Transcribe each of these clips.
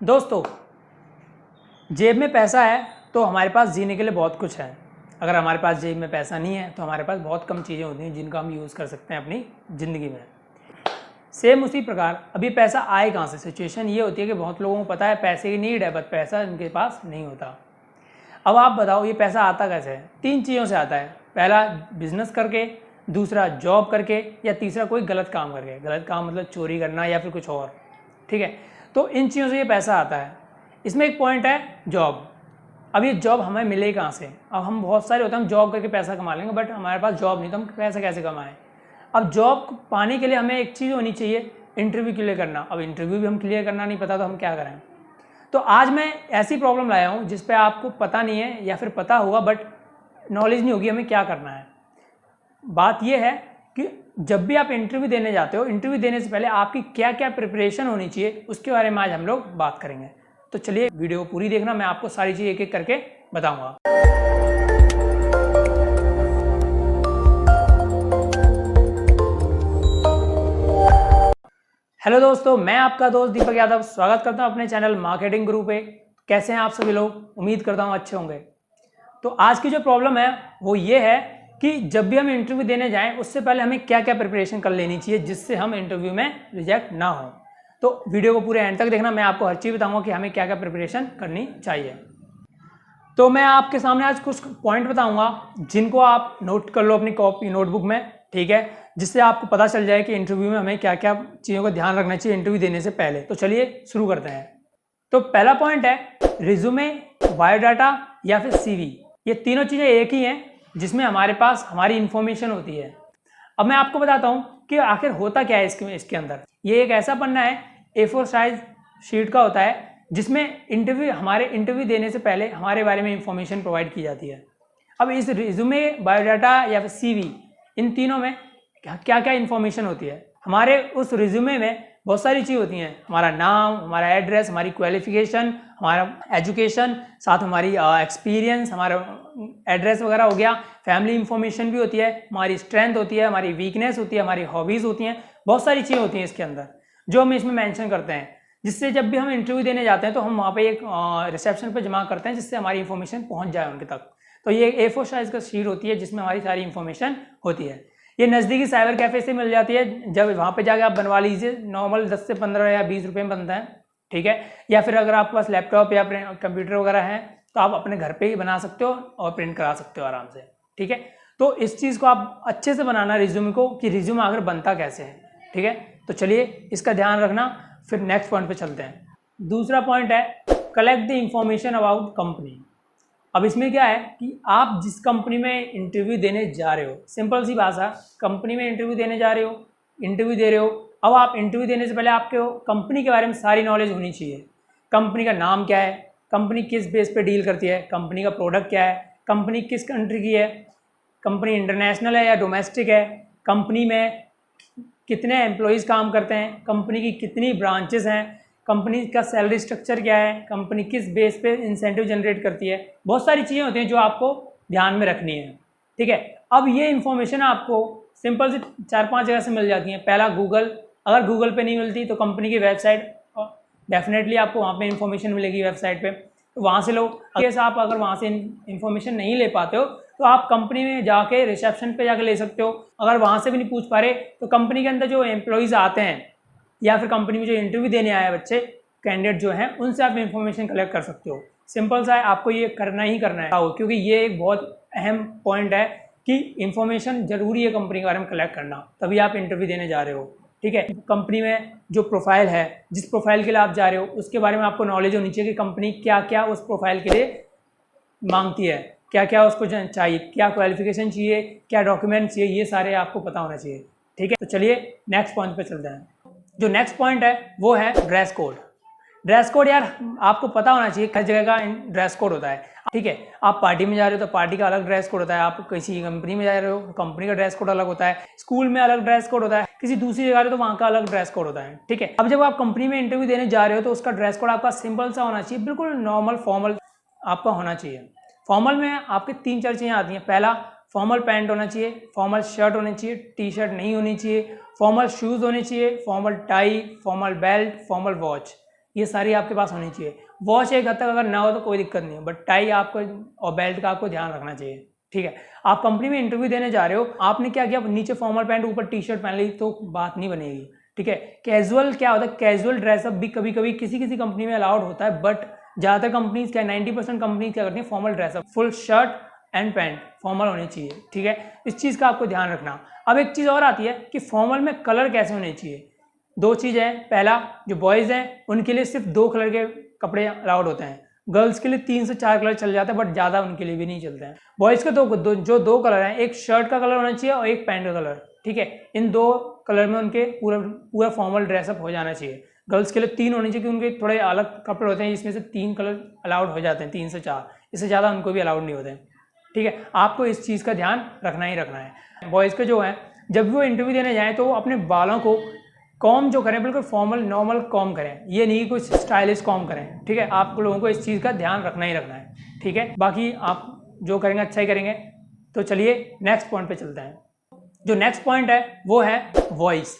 दोस्तों, जेब में पैसा है तो हमारे पास जीने के लिए बहुत कुछ है। अगर हमारे पास जेब में पैसा नहीं है तो हमारे पास बहुत कम चीज़ें होती हैं जिनका हम यूज़ कर सकते हैं अपनी ज़िंदगी में। सेम उसी प्रकार अभी पैसा आए कहाँ से? सिचुएशन ये होती है कि बहुत लोगों को पता है पैसे की नीड है, बट पैसा इनके पास नहीं होता। अब आप बताओ ये पैसा आता कैसे है? 3 चीज़ों से आता है। पहला बिजनेस करके, दूसरा जॉब करके, या तीसरा कोई गलत काम करके। गलत काम मतलब चोरी करना या फिर कुछ और, ठीक है। तो इन चीज़ों से ये पैसा आता है। इसमें एक पॉइंट है जॉब। अब ये जॉब हमें मिले कहाँ से? अब हम बहुत सारे होते हैं, हम जॉब करके पैसा कमा लेंगे, बट हमारे पास जॉब नहीं तो हम पैसा कैसे कमाएं? अब जॉब पाने के लिए हमें एक चीज़ होनी चाहिए, इंटरव्यू क्लियर करना। अब इंटरव्यू भी हम क्लियर करना नहीं पता तो हम क्या करें? तो आज मैं ऐसी प्रॉब्लम लाया हूँ जिस पे आपको पता नहीं है या फिर पता होगा बट नॉलेज नहीं होगी हमें क्या करना है। बात यह है कि जब भी आप इंटरव्यू देने जाते हो, इंटरव्यू देने से पहले आपकी क्या क्या प्रिपरेशन होनी चाहिए उसके बारे में आज हम लोग बात करेंगे। तो चलिए वीडियो को पूरी देखना, मैं आपको सारी चीज़ एक एक करके बताऊंगा। हेलो दोस्तों, मैं आपका दोस्त दीपक यादव स्वागत करता हूं अपने चैनल मार्केटिंग गुरु पे। कैसे हैं आप सभी लोग? उम्मीद करता हूं अच्छे होंगे। तो आज की जो प्रॉब्लम है वो ये है कि जब भी हम इंटरव्यू देने जाएं उससे पहले हमें क्या क्या प्रिपरेशन कर लेनी चाहिए जिससे हम इंटरव्यू में रिजेक्ट ना हो। तो वीडियो को पूरे एंड तक देखना, मैं आपको हर चीज़ बताऊंगा कि हमें क्या क्या प्रिपरेशन करनी चाहिए। तो मैं आपके सामने आज कुछ पॉइंट बताऊंगा जिनको आप नोट कर लो अपनी कॉपी नोटबुक में, ठीक है, जिससे आपको पता चल जाए कि इंटरव्यू में हमें क्या क्या चीज़ों का ध्यान रखना चाहिए इंटरव्यू देने से पहले। तो चलिए शुरू करते हैं। तो पहला पॉइंट है रिज्यूमे, बायोडाटा या फिर सीवी। ये तीनों चीज़ें एक ही हैं जिसमें हमारे पास हमारी इंफॉर्मेशन होती है। अब मैं आपको बताता हूँ कि आखिर होता क्या है इसके अंदर। ये एक ऐसा पन्ना है, A4 साइज शीट का होता है, जिसमें हमारे इंटरव्यू देने से पहले हमारे बारे में इंफॉर्मेशन प्रोवाइड की जाती है। अब इस रिज्यूमे, बायोडाटा या फिर सीवी, इन तीनों में क्या क्या इंफॉर्मेशन होती है? हमारे उस रिज्यूमे में बहुत सारी चीज़ होती हैं। हमारा नाम, हमारा एड्रेस, हमारी क्वालिफिकेशन, हमारा एजुकेशन, साथ हमारी एक्सपीरियंस, हमारा एड्रेस वगैरह हो गया। फैमिली इंफॉर्मेशन भी होती है, हमारी स्ट्रेंथ होती है, हमारी वीकनेस होती है, हमारी हॉबीज़ होती हैं। बहुत सारी चीज़ें होती हैं इसके अंदर जो हम इसमें मेंशन करते हैं, जिससे जब भी हम इंटरव्यू देने जाते हैं तो हम वहाँ पे एक रिसेप्शन पे जमा करते हैं जिससे हमारी इंफॉर्मेशन पहुँच जाए उनके तक। तो ये A4 साइज का शीट होती है जिसमें हमारी सारी इंफॉर्मेशन होती है। ये नज़दीकी साइबर कैफ़े से मिल जाती है, जब वहाँ पे जाके आप बनवा लीजिए। नॉर्मल 10 से 15 या 20 रुपये में बनता है, ठीक है। या फिर अगर आपके पास लैपटॉप या कंप्यूटर वगैरह है तो आप अपने घर पे ही बना सकते हो और प्रिंट करा सकते हो आराम से, ठीक है। तो इस चीज़ को आप अच्छे से बनाना रिज्यूमे को, कि रिज्यूमे आखिर बनता कैसे है, ठीक है। तो चलिए इसका ध्यान रखना। फिर नेक्स्ट पॉइंट पे चलते हैं। दूसरा पॉइंट है collect the information about company. अब इसमें क्या है कि आप जिस कंपनी में इंटरव्यू देने जा रहे हो, सिंपल सी बात है, कंपनी में इंटरव्यू देने जा रहे हो, इंटरव्यू दे रहे हो। अब आप इंटरव्यू देने से पहले आपके कंपनी के बारे में सारी नॉलेज होनी चाहिए। कंपनी का नाम क्या है, कंपनी किस बेस पे डील करती है, कंपनी का प्रोडक्ट क्या है, कंपनी किस कंट्री की है, कंपनी इंटरनेशनल है या डोमेस्टिक है, कंपनी में कितने एम्प्लॉयज़ काम करते हैं, कंपनी की कितनी ब्रांचेस हैं, कंपनी का सैलरी स्ट्रक्चर क्या है, कंपनी किस बेस पे इंसेंटिव जनरेट करती है। बहुत सारी चीज़ें होती हैं जो आपको ध्यान में रखनी है, ठीक है। अब ये इन्फॉर्मेशन आपको सिंपल से 4-5 जगह से मिल जाती हैं। पहला गूगल, अगर गूगल पे नहीं मिलती तो कंपनी की वेबसाइट, डेफिनेटली आपको वहाँ पे इन्फॉर्मेशन मिलेगी वेबसाइट पे, तो वहाँ से लो। अगर आप वहाँ से इन्फॉर्मेशन नहीं ले पाते हो तो आप कंपनी में जाके रिसेप्शन पे जाके ले सकते हो। अगर वहाँ से भी नहीं पूछ पा रहे तो कंपनी के अंदर जो एम्प्लॉयज़ आते हैं या फिर कंपनी में जो इंटरव्यू देने आए बच्चे, कैंडिडेट जो हैं, उनसे आप इन्फॉर्मेशन कलेक्ट कर सकते हो। सिंपल सा है, आपको ये करना ही करना है, क्योंकि ये एक बहुत अहम पॉइंट है कि इन्फॉर्मेशन ज़रूरी है कंपनी के बारे में कलेक्ट करना, तभी आप इंटरव्यू देने जा रहे हो, ठीक है। कंपनी में जो प्रोफाइल है, जिस प्रोफाइल के लिए आप जा रहे हो, उसके बारे में आपको नॉलेज होनी चाहिए कि कंपनी क्या क्या उस प्रोफाइल के लिए मांगती है, क्या क्या उसको चाहिए, क्या क्वालिफिकेशन चाहिए, क्या डॉक्यूमेंट चाहिए, ये सारे आपको पता होना चाहिए, ठीक है। तो चलिए नेक्स्ट पॉइंट पे चलते हैं। जो नेक्स्ट पॉइंट है वो है ड्रेस कोड। ड्रेस कोड यार आपको पता होना चाहिए, हर जगह का ड्रेस कोड होता है, ठीक है। आप पार्टी में जा रहे हो तो पार्टी का अलग ड्रेस कोड होता है, आप किसी कंपनी में जा रहे हो कंपनी का ड्रेस कोड अलग होता है, स्कूल में अलग ड्रेस कोड होता है, किसी दूसरी जगह रहे हो तो वहाँ का अलग ड्रेस कोड होता है, ठीक है। अब जब आप कंपनी में इंटरव्यू देने जा रहे हो तो उसका ड्रेस कोड आपका सिंपल सा होना चाहिए, बिल्कुल नॉर्मल फॉर्मल आपका होना चाहिए। फॉर्मल में आपके 3-4 चीज़ें आती हैं। पहला, फॉर्मल पैंट होना चाहिए, फॉर्मल शर्ट होनी चाहिए, टी शर्ट नहीं होनी चाहिए, फॉर्मल शूज़ होने चाहिए, formal tie, formal belt, formal watch. ये सारी आपके पास होनी चाहिए। वॉच एक हद तक अगर ना हो तो कोई दिक्कत नहीं है, बट टाई आपको और बेल्ट का आपको ध्यान रखना चाहिए। ठीक है, आप कंपनी में इंटरव्यू देने जा रहे हो, आपने क्या किया, नीचे फॉर्मल पैंट ऊपर टी शर्ट पहन ली तो बात नहीं बनेगी। ठीक है, कैजुअल क्या होता है, कैजुअल ड्रेसअप भी कभी कभी किसी किसी कंपनी में अलाउड होता है, बट ज़्यादातर कंपनीज क्या 90% कंपनीज क्या करती हैं, formal dress up, full shirt and pant formal होनी चाहिए। ठीक है, इस चीज़ का आपको ध्यान रखना। अब एक चीज़ और आती है कि फॉर्मल में कलर कैसे होने चाहिए। दो चीज़ है, पहला जो बॉयज़ हैं उनके लिए सिर्फ 2 कलर के कपड़े अलाउड होते हैं, गर्ल्स के लिए 3 से 4 कलर चल जाते हैं, बट ज़्यादा उनके लिए भी नहीं चलते हैं। बॉयज़ के जो दो कलर हैं, एक शर्ट का कलर होना चाहिए और एक पैंट का कलर। ठीक है, इन 2 कलर में उनके पूरा फॉर्मल ड्रेसअप हो जाना चाहिए। गर्ल्स के लिए 3 होने चाहिए, क्योंकि उनके थोड़े अलग कपड़े होते हैं जिसमें से 3 कलर अलाउड हो जाते हैं, 3 से 4, इससे ज़्यादा उनको भी अलाउड नहीं होते हैं। ठीक है, आपको इस चीज़ का ध्यान रखना ही रखना है। बॉयज़ के जो हैं, जब भी वो इंटरव्यू देने जाएँ तो वो अपने बालों को कॉम जो करें बिल्कुल फॉर्मल नॉर्मल कॉम करें, ये नहीं कुछ स्टाइलिश कॉम करें। ठीक है, आप लोगों को इस चीज़ का ध्यान रखना ही रखना है। ठीक है, बाकी आप जो करेंगे अच्छा ही करेंगे। तो चलिए नेक्स्ट पॉइंट पे चलते हैं। जो नेक्स्ट पॉइंट है वो है वॉइस।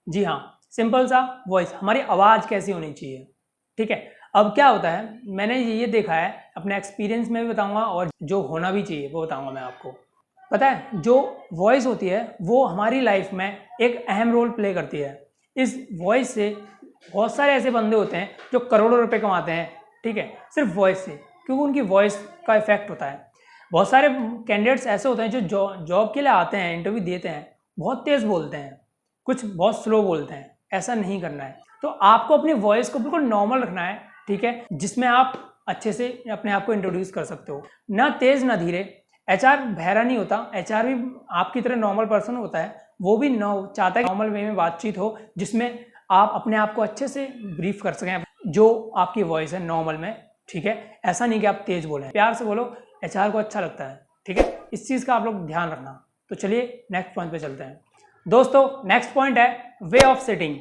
जी हाँ, सिंपल सा वॉइस, हमारी आवाज़ कैसी होनी चाहिए। ठीक है, अब क्या होता है, मैंने ये देखा है, अपने एक्सपीरियंस में भी बताऊंगा और जो होना भी चाहिए वो बताऊंगा मैं आपको। पता है, जो वॉइस होती है वो हमारी लाइफ में एक अहम रोल प्ले करती है। इस वॉइस से बहुत सारे ऐसे बंदे होते हैं जो करोड़ों रुपए कमाते हैं। ठीक है, सिर्फ वॉइस से, क्योंकि उनकी वॉइस का इफेक्ट होता है। बहुत सारे कैंडिडेट्स ऐसे होते हैं जो जॉब के लिए आते हैं, इंटरव्यू देते हैं, बहुत तेज़ बोलते हैं, कुछ बहुत स्लो बोलते हैं। ऐसा नहीं करना है। तो आपको अपनी वॉइस को बिल्कुल नॉर्मल रखना है। ठीक है, जिसमें आप अच्छे से अपने आप को इंट्रोड्यूस कर सकते हो, ना तेज़ ना धीरे। एचआर बहरा नहीं होता, एचआर भी आपकी तरह नॉर्मल पर्सन होता है, वो भी चाहता है नॉर्मल वे में बातचीत हो, जिसमें आप अपने आप को अच्छे से ब्रीफ कर सकें, जो आपकी वॉइस है नॉर्मल में। ठीक है, ऐसा नहीं कि आप तेज़ बोलें, प्यार से बोलो, एचआर को अच्छा लगता है। ठीक है, इस चीज़ का आप लोग ध्यान रखना। तो चलिए नेक्स्ट पॉइंट पे चलते हैं दोस्तों। नेक्स्ट पॉइंट है वे ऑफ सिटिंग।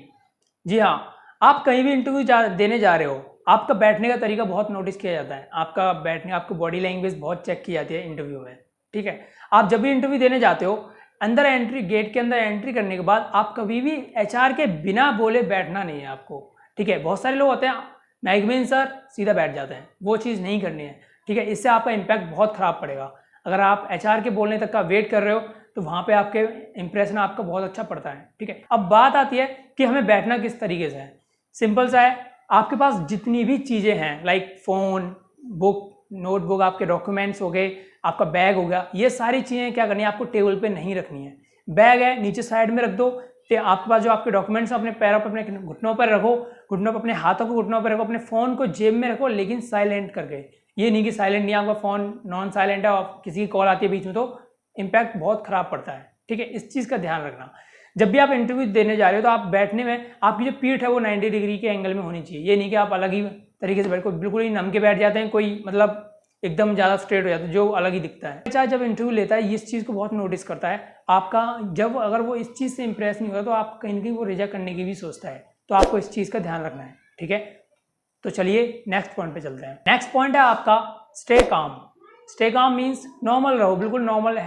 जी हाँ, आप कहीं भी इंटरव्यू देने जा रहे हो, आपका बैठने का तरीका बहुत नोटिस किया जाता है, आपका बैठने, आपकी बॉडी लैंग्वेज बहुत चेक की जाती है इंटरव्यू में। ठीक है, आप जब भी इंटरव्यू देने जाते हो, अंदर एंट्री, गेट के अंदर एंट्री करने के बाद आप कभी भी एचआर के बिना बोले बैठना नहीं है आपको। ठीक है, बहुत सारे लोग होते हैं मैगमेन सर सीधा बैठ जाते हैं, वो चीज़ नहीं करनी है। ठीक है, इससे आपका इम्पैक्ट बहुत ख़राब पड़ेगा। अगर आप एचआर के बोलने तक का वेट कर रहे हो तो वहाँ पे आपके इंप्रेशन आपका बहुत अच्छा पड़ता है। ठीक है, अब बात आती है कि हमें बैठना किस तरीके से है। सिंपल सा है, आपके पास जितनी भी चीज़ें हैं, लाइक फ़ोन, बुक, नोटबुक, आपके डॉक्यूमेंट्स हो गए, आपका बैग हो गया, ये सारी चीज़ें क्या करनी है, आपको टेबल पे नहीं रखनी है। बैग है नीचे साइड में रख दो, तो आपके पास जो आपके डॉक्यूमेंट्स अपने पैरों पर, अपने घुटनों पर रखो, घुटनों पर, अपने हाथों को घुटनों पर रखो, अपने फ़ोन को जेब में रखो, लेकिन साइलेंट करके। ये नहीं कि साइलेंट नहीं, आपका फ़ोन नॉन साइलेंट है और किसी की कॉल आती है बीच में, तो इम्पैक्ट बहुत ख़राब पड़ता है। ठीक है, इस चीज़ का ध्यान रखना। जब भी आप इंटरव्यू देने जा रहे हो तो आप बैठने में, आपकी जो पीठ है वो 90 डिग्री के एंगल में होनी चाहिए। ये नहीं कि आप अलग ही तरीके से बैठो, बिल्कुल ही नम के बैठ जाते हैं, कोई मतलब एकदम ज़्यादा स्ट्रेट हो जाता है, जो अलग ही दिखता है। चाहे जब इंटरव्यू लेता है इस चीज़ को बहुत नोटिस करता है आपका, जब अगर वो इस चीज़ से इंप्रेस नहीं होता तो आप कहीं ना कहीं वो रिजेक्ट करने की भी सोचता है। तो आपको इस चीज़ का ध्यान रखना है। ठीक है, तो चलिए नेक्स्ट पॉइंट पे चलते हैं। नेक्स्ट पॉइंट है आपका stay calm. Stay calm means normal रहो, बिल्कुल नॉर्मल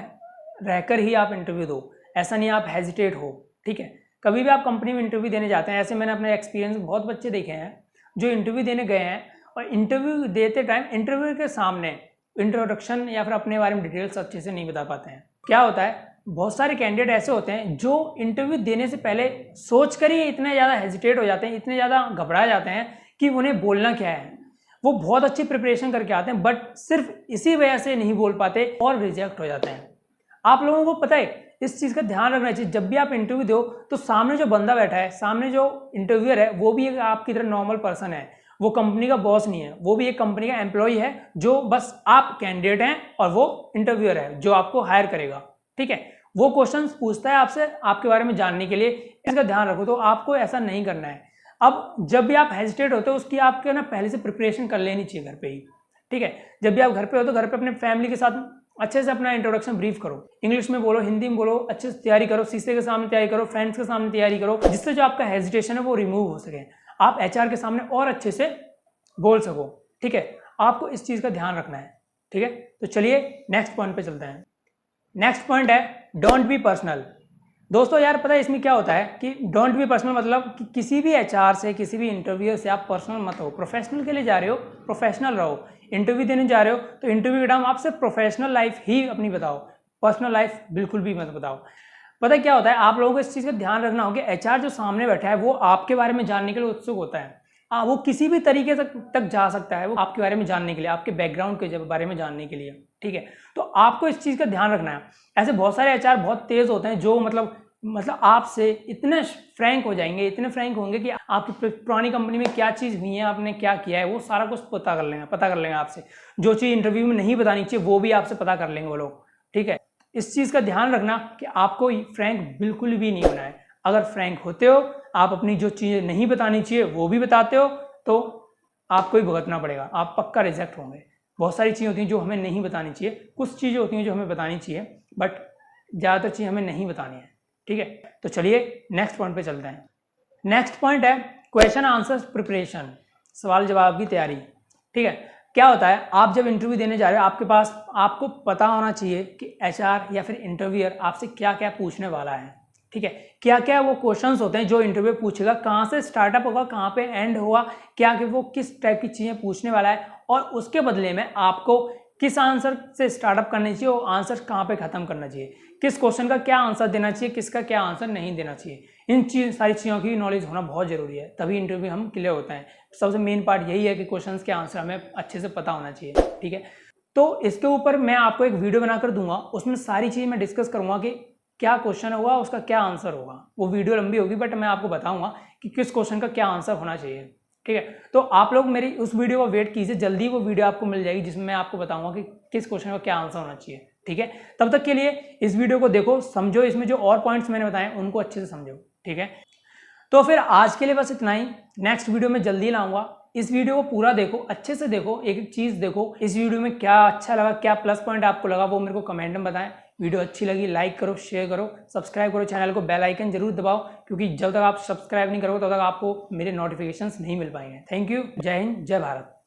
रहकर ही आप इंटरव्यू दो, ऐसा नहीं आप हेजिटेट हो। ठीक है, कभी भी आप कंपनी में इंटरव्यू देने जाते हैं, ऐसे मैंने अपने एक्सपीरियंस बहुत बच्चे देखे हैं जो इंटरव्यू देने गए हैं और इंटरव्यू देते टाइम इंटरव्यू के सामने इंट्रोडक्शन या फिर अपने बारे में डिटेल्स अच्छे से नहीं बता पाते हैं। क्या होता है, बहुत सारे कैंडिडेट ऐसे होते हैं जो इंटरव्यू देने से पहले सोच कर ही इतने ज़्यादा हेजिटेट हो जाते हैं, इतने ज़्यादा घबरा जाते हैं कि उन्हें बोलना क्या है। वो बहुत अच्छी प्रिपरेशन करके आते हैं, बट सिर्फ इसी वजह से नहीं बोल पाते और रिजेक्ट हो जाते हैं। आप लोगों को पता है, इस चीज़ का ध्यान रखना चाहिए। जब भी आप इंटरव्यू दो तो सामने जो बंदा बैठा है, सामने जो इंटरव्यूअर है, वो भी एक आपकी तरह नॉर्मल पर्सन है, वो कंपनी का बॉस नहीं है, वो भी एक कंपनी का एम्प्लॉय है, जो बस आप कैंडिडेट हैं और वो इंटरव्यूअर है जो आपको हायर करेगा। ठीक है, वो क्वेश्चंस पूछता है आपसे आपके बारे में जानने के लिए, इसका ध्यान रखो। तो आपको ऐसा नहीं करना है। अब जब भी आप हेजिटेट होते हो, उसकी आपके ना पहले से प्रिपरेशन कर लेनी चाहिए घर पे ही। ठीक है, जब भी आप घर पे हो तो घर पे अपने फैमिली के साथ अच्छे से अपना इंट्रोडक्शन ब्रीफ करो, इंग्लिश में बोलो, हिंदी में बोलो, अच्छे से तैयारी करो, शीशे के सामने तैयारी करो, फ्रेंड्स के सामने तैयारी करो, जिससे जो आपका हेजिटेशन है वो रिमूव हो सके, आप एचआर के सामने और अच्छे से बोल सको। ठीक है, आपको इस चीज़ का ध्यान रखना है। ठीक है, तो चलिए नेक्स्ट पॉइंट पे चलते हैं। नेक्स्ट पॉइंट है डोंट बी पर्सनल। दोस्तों यार पता है इसमें क्या होता है कि डोंट बी पर्सनल, मतलब कि किसी भी एचआर से, किसी भी इंटरव्यूअर से आप पर्सनल मत हो। प्रोफेशनल के लिए जा रहे हो, प्रोफेशनल रहो। इंटरव्यू देने जा रहे हो तो इंटरव्यू के टाइम आप सिर्फ प्रोफेशनल लाइफ ही अपनी बताओ, पर्सनल लाइफ बिल्कुल भी मत बताओ। पता है क्या होता है, आप लोगों को इस चीज़ का ध्यान रखना होगा कि एचआर जो सामने बैठा है वो आपके बारे में जानने के लिए उत्सुक होता है। वो किसी भी तरीके तक जा सकता है वो आपके बारे में जानने के लिए, आपके बैकग्राउंड के बारे में जानने के लिए, ठीक है। तो आपको इस चीज़ का ध्यान रखना है। ऐसे बहुत सारे एचआर बहुत तेज होते हैं जो मतलब आपसे इतने फ्रैंक हो जाएंगे, इतने फ्रैंक होंगे कि आपकी पुरानी कंपनी में क्या चीज़ हुई है, आपने क्या किया है, वो सारा कुछ पता कर लेंगे आपसे। जो चीज़ इंटरव्यू में नहीं बतानी चाहिए वो भी आपसे पता कर लेंगे वो लोग, ठीक है। इस चीज़ का ध्यान रखना कि आपको फ्रैंक बिल्कुल भी नहीं होना है। अगर फ्रैंक होते हो, आप अपनी जो चीज़ें नहीं बतानी चाहिए वो भी बताते हो, तो आपको ही भुगतना पड़ेगा, आप पक्का रिजेक्ट होंगे। बहुत सारी चीज़ें होती हैं जो हमें नहीं बतानी चाहिए, कुछ चीज़ें होती हैं जो हमें बतानी चाहिए, बट ज़्यादातर चीज़ें हमें नहीं बतानी है, ठीक है। तो चलिए नेक्स्ट पॉइंट पे चलते हैं। नेक्स्ट पॉइंट है क्वेश्चन आंसर प्रिपरेशन, सवाल जवाब की तैयारी, ठीक है। क्या होता है, आप जब इंटरव्यू देने जा रहे हो आपके पास, आपको पता होना चाहिए कि एचआर या फिर इंटरव्यूअर आपसे क्या क्या पूछने वाला है, ठीक है। क्या क्या वो क्वेश्चंस होते हैं जो इंटरव्यू पूछेगा, कहाँ से स्टार्टअप होगा, कहाँ पे एंड होगा, क्या कि वो किस टाइप की चीज़ें पूछने वाला है, और उसके बदले में आपको किस आंसर से स्टार्टअप करना चाहिए और आंसर कहाँ पे खत्म करना चाहिए, किस क्वेश्चन का क्या आंसर देना चाहिए, किसका क्या आंसर नहीं देना चाहिए। इन सारी चीज़ों की नॉलेज होना बहुत ज़रूरी है, तभी इंटरव्यू हम क्लियर होता है। सबसे मेन पार्ट यही है कि क्वेश्चंस के आंसर हमें अच्छे से पता होना चाहिए, ठीक है। तो इसके ऊपर मैं आपको एक वीडियो बनाकर दूंगा, उसमें सारी चीज़ मैं डिस्कस करूंगा कि क्या क्वेश्चन होगा, उसका क्या आंसर होगा। वो वीडियो लंबी होगी बट मैं आपको बताऊंगा कि किस क्वेश्चन का क्या आंसर होना चाहिए, ठीक है। तो आप लोग मेरी उस वीडियो को वेट कीजिए, जल्दी वो वीडियो आपको मिल जाएगी जिसमें मैं आपको बताऊंगा कि किस क्वेश्चन का क्या आंसर होना चाहिए, ठीक है। तब तक के लिए इस वीडियो को देखो, समझो, इसमें जो और पॉइंट्स मैंने बताए उनको अच्छे से समझो, ठीक है। तो फिर आज के लिए बस इतना ही, नेक्स्ट वीडियो में जल्दी लाऊंगा। इस वीडियो को पूरा देखो, अच्छे से देखो, एक एक चीज़ देखो। इस वीडियो में क्या अच्छा लगा, क्या प्लस पॉइंट आपको लगा, वो मेरे को कमेंट में बताएं। वीडियो अच्छी लगी लाइक करो, शेयर करो, सब्सक्राइब करो चैनल को, बेल आइकन जरूर दबाओ, क्योंकि जब तक आप सब्सक्राइब नहीं करोगे तब तक आपको मेरे नोटिफिकेशंस नहीं मिल पाएंगे। थैंक यू, जय हिंद, जय भारत।